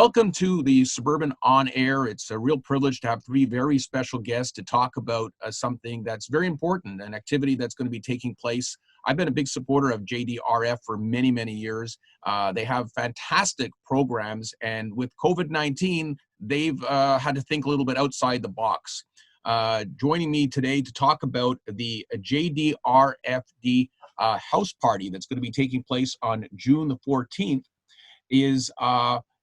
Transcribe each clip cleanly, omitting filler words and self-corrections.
welcome to the Suburban On Air. It's a real privilege to have three very special guests to talk about something that's very important, an activity that's going to be taking place. I've been a big supporter of JDRF for many, many years. They have fantastic programs, and with COVID-19, they've had to think a little bit outside the box. Joining me today to talk about the JDRFD house party that's going to be taking place on June the 14th is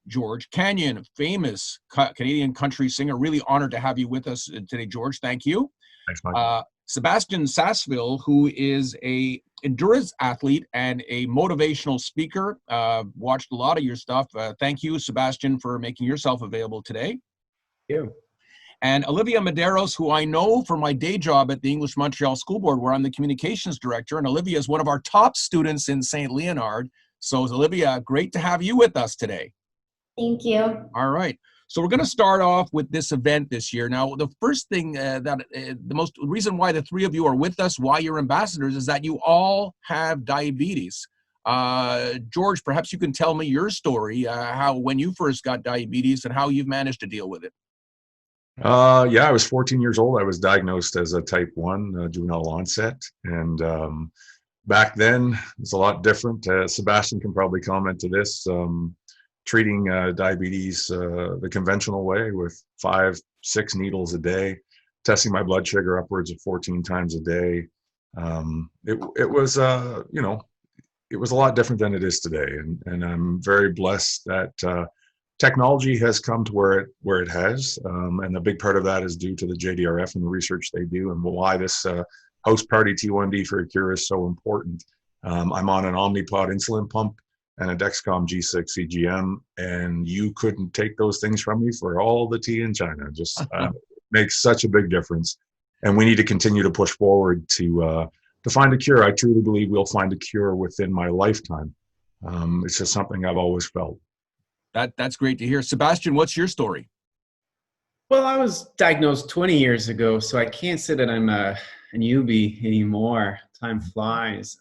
George Canyon, famous Canadian country singer. Really honored to have you with us today, George. Thank you. Thanks, Mike. Sébastien Sasseville, who is a endurance athlete and a motivational speaker. Watched a lot of your stuff. Thank you, Sébastien, for making yourself available today. Thank you. And Olivia Medeiros, who I know from my day job at the English Montreal School Board, where I'm the communications director. And Olivia is one of our top students in St. Leonard. So, Olivia, great to have you with us today. Thank you. All right. So we're going to start off with this event this year. Now, the first thing the reason why the three of you are with us, why you're ambassadors, is that you all have diabetes. George, perhaps you can tell me your story, how when you first got diabetes and how you've managed to deal with it. Yeah, I was 14 years old. I was diagnosed as a type 1 juvenile onset. And back then, it's a lot different. Sébastien can probably comment to this. Treating diabetes the conventional way with 5-6 needles a day, testing my blood sugar upwards of 14 times a day. It was it was a lot different than it is today, and I'm very blessed that technology has come to where it has, and a big part of that is due to the JDRF and the research they do, and why this house party T1D for a cure is so important. I'm on an Omnipod insulin pump and a Dexcom G6 CGM, and you couldn't take those things from me for all the tea in China. Just makes such a big difference, and we need to continue to push forward to find a cure. I truly believe we'll find a cure within my lifetime. It's just something I've always felt. That's great to hear. Sébastien, what's your story? Well, I was diagnosed 20 years ago, so I can't say that I'm a newbie anymore. Time flies.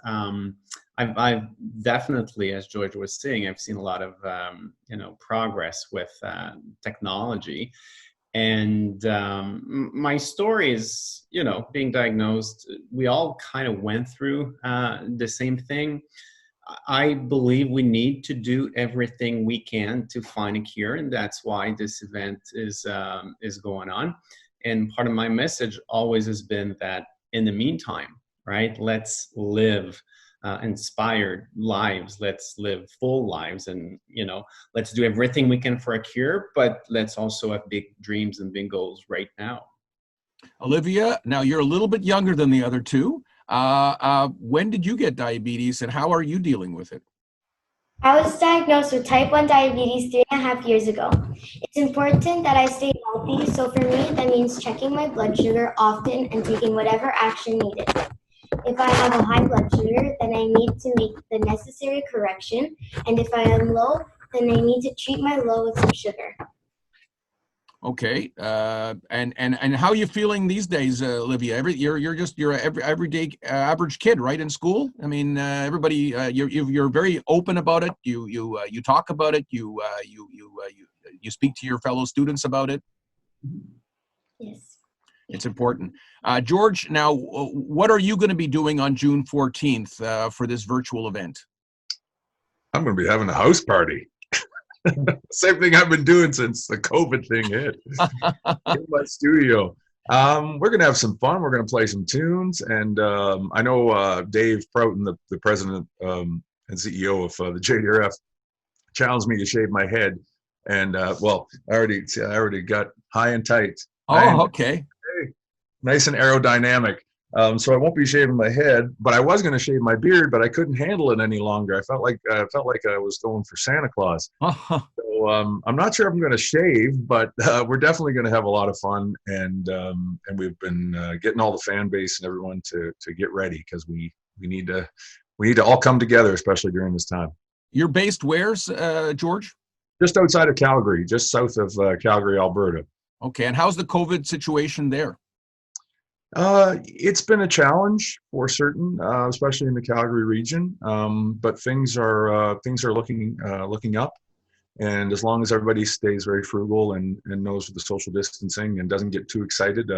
I've definitely, as George was saying, I've seen a lot of progress with technology, and my story is being diagnosed. We all kind of went through the same thing. I believe we need to do everything we can to find a cure, and that's why this event is going on. And part of my message always has been that in the meantime, right, let's live inspired lives, let's live full lives, and let's do everything we can for a cure, but let's also have big dreams and big goals right now. Olivia, now you're a little bit younger than the other two. When did you get diabetes, and how are you dealing with it? I was diagnosed with type 1 diabetes 3.5 years ago. It's important that I stay healthy, so for me, that means checking my blood sugar often and taking whatever action needed. If I have a high blood sugar, then I need to make the necessary correction, and if I am low, then I need to treat my low with some sugar. Okay, and how are you feeling these days, Olivia? You're an everyday average kid, right, in school? I mean, everybody, you're very open about it. You talk about it. You speak to your fellow students about it. Yes. It's important. George, now, what are you going to be doing on June 14th for this virtual event? I'm going to be having a house party. Same thing I've been doing since the COVID thing hit in my studio. We're going to have some fun. We're going to play some tunes. And I know Dave Prouton, the president and CEO of the JDRF, challenged me to shave my head. And well, I already got high and tight. Oh, okay. Nice and aerodynamic. So I won't be shaving my head, but I was going to shave my beard, but I couldn't handle it any longer. I felt like I was going for Santa Claus. So I'm not sure if I'm going to shave, but we're definitely going to have a lot of fun, and we've been getting all the fan base and everyone to get ready, because we need to all come together, especially during this time. You're based where, George? Just outside of Calgary, just south of Calgary, Alberta. Okay, and how's the COVID situation there? It's been a challenge for certain, especially in the Calgary region. But things are looking up. And as long as everybody stays very frugal and knows the social distancing and doesn't get too excited,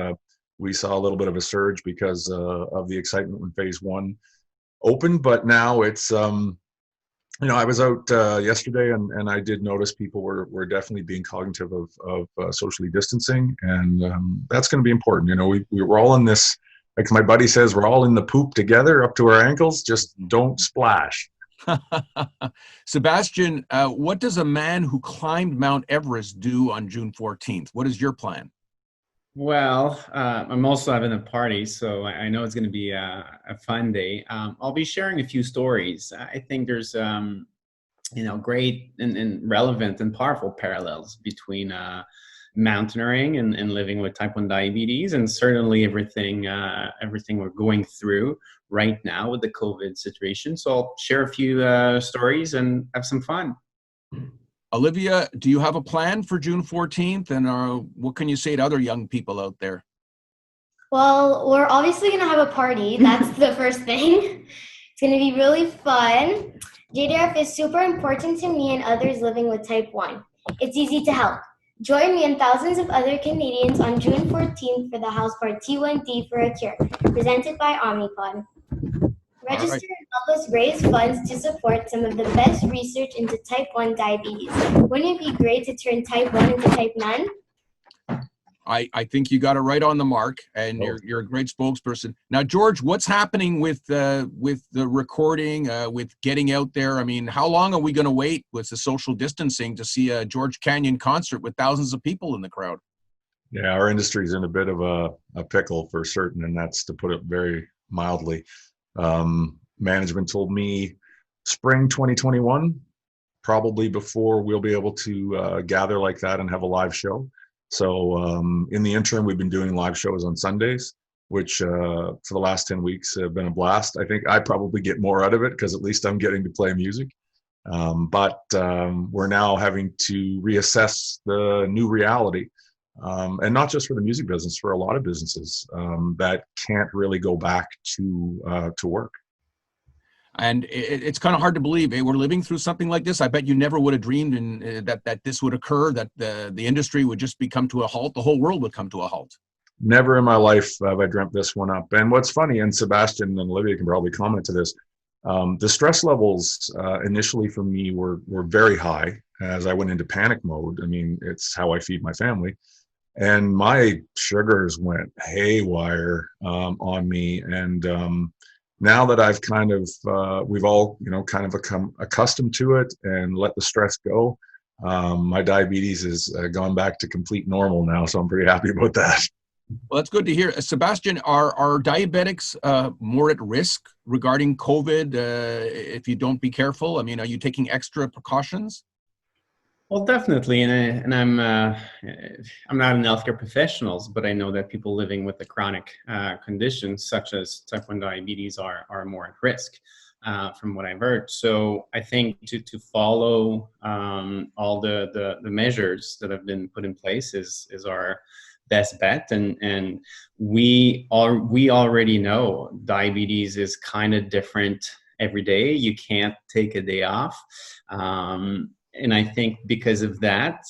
we saw a little bit of a surge because of the excitement when phase one opened. But now it's, I was out yesterday and I did notice people were definitely being cognitive of socially distancing. And that's going to be important. We're all in this, like my buddy says, we're all in the poop together up to our ankles. Just don't splash. Sébastien, what does a man who climbed Mount Everest do on June 14th? What is your plan? Well, I'm also having a party, so I know it's going to be a fun day. I'll be sharing a few stories. I think there's, great and relevant and powerful parallels between mountaineering and living with type 1 diabetes, and certainly everything we're going through right now with the COVID situation. So I'll share a few stories and have some fun. Olivia, do you have a plan for June 14th? And what can you say to other young people out there? Well, we're obviously going to have a party. That's the first thing. It's going to be really fun. JDRF is super important to me and others living with type 1. It's easy to help. Join me and thousands of other Canadians on June 14th for the House ParT1D for a Cure, presented by Omnipod. Register and help us raise funds to support some of the best research into type 1 diabetes. Wouldn't it be great to turn type 1 into type none? I think you got it right on the mark, and you're a great spokesperson. Now, George, what's happening with the recording, with getting out there? I mean, how long are we going to wait with the social distancing to see a George Canyon concert with thousands of people in the crowd? Yeah, our industry is in a bit of a pickle for certain, and that's to put it very mildly. Management told me spring 2021, probably before we'll be able to gather like that and have a live show. So in the interim, we've been doing live shows on Sundays, which for the last 10 weeks have been a blast. I think I probably get more out of it because at least I'm getting to play music. But we're now having to reassess the new reality. And not just for the music business, for a lot of businesses that can't really go back to work. And it's kind of hard to believe we're living through something like this. I bet you never would have dreamed that this would occur, that the industry would just come to a halt. The whole world would come to a halt. Never in my life have I dreamt this one up. And what's funny, and Sébastien and Olivia can probably comment to this, the stress levels initially for me were very high as I went into panic mode. I mean, it's how I feed my family. And my sugars went haywire on me. And now that I've kind of, we've all, kind of become accustomed to it and let the stress go, my diabetes has gone back to complete normal now. So I'm pretty happy about that. Well, that's good to hear. Sébastien, are diabetics more at risk regarding COVID if you don't be careful? I mean, are you taking extra precautions? Well, definitely, and I'm not an healthcare professional, but I know that people living with the chronic conditions such as type 1 diabetes are more at risk, from what I've heard. So I think to follow all the measures that have been put in place is our best bet, and we already know diabetes is kind of different every day. You can't take a day off. And I think because of that,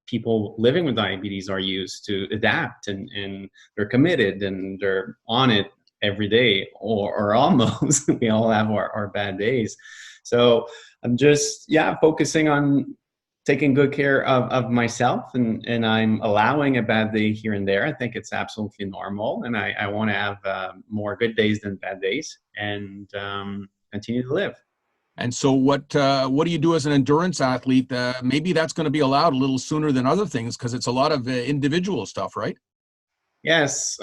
people living with diabetes are used to adapt and they're committed and they're on it every day or almost. We all have our bad days. So I'm just, focusing on taking good care of myself, and I'm allowing a bad day here and there. I think it's absolutely normal. And I want to have more good days than bad days and continue to live. And so what do you do as an endurance athlete? Maybe that's going to be allowed a little sooner than other things because it's a lot of individual stuff, right? Yes.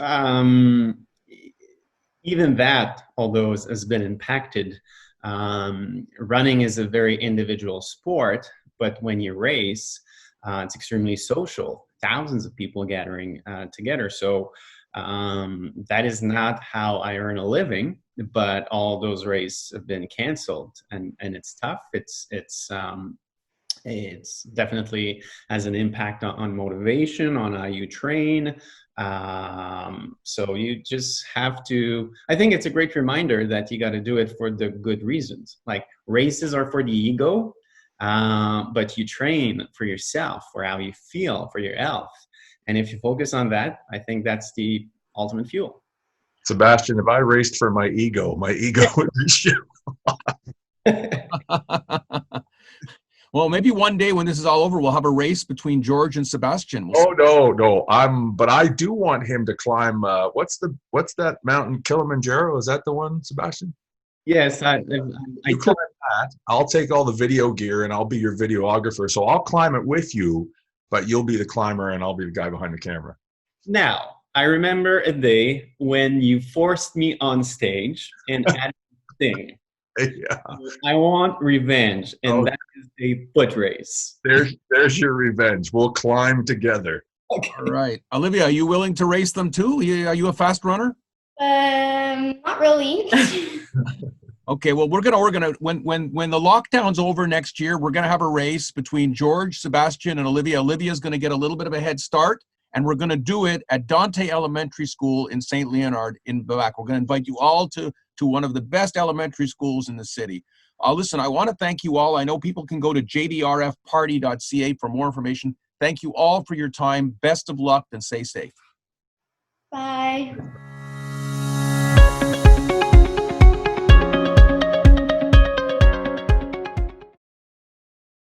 Even that, although has been impacted, running is a very individual sport, but when you race, it's extremely social. Thousands of people gathering together. So that is not how I earn a living, but all those races have been canceled, and it's tough. It's definitely has an impact on motivation, on how you train. So you just have to, I think it's a great reminder that you got to do it for the good reasons. Like races are for the ego. but you train for yourself, for how you feel, for your health. And if you focus on that, I think that's the ultimate fuel. Sébastien, if I raced for my ego would be shit. Well, maybe one day when this is all over, we'll have a race between George and Sébastien. Oh no! But I do want him to climb. What's that mountain? Kilimanjaro? Is that the one, Sébastien? Yes, I You climb that. I'll take all the video gear and I'll be your videographer. So I'll climb it with you, but you'll be the climber and I'll be the guy behind the camera. Now, I remember a day when you forced me on stage and had a thing. Yeah. I want revenge, and that is a foot race. There's your revenge. We'll climb together. Okay. All right. Olivia, are you willing to race them too? Are you a fast runner? Not really. Okay, well, we're gonna when the lockdown's over next year, we're gonna have a race between George, Sébastien, and Olivia. Olivia's gonna get a little bit of a head start, and we're gonna do it at Dante Elementary School in St. Leonard in Quebec. We're gonna invite you all to one of the best elementary schools in the city. Listen, I want to thank you all. I know people can go to JDRF ParT1D for more information. Thank you all for your time. Best of luck and stay safe. Bye.